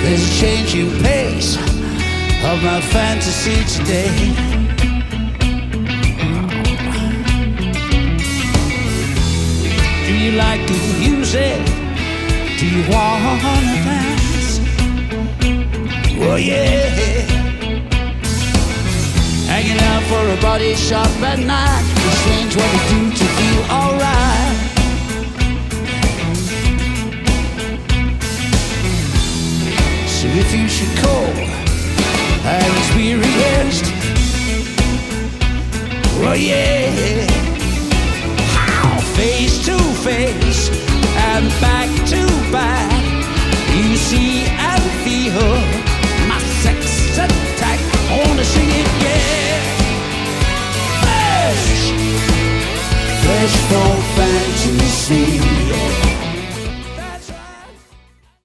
There's a changing pace of my fantasy today. Do you like good music? Do you wanna dance? Oh yeah. Hanging out for a body shop at night. It's strange what we do to feel alright. So if you should call, I'm experienced. Oh yeah. How? Face to face and back to back. You see and feel my sex attack. I wanna sing it, yeah. Fresh from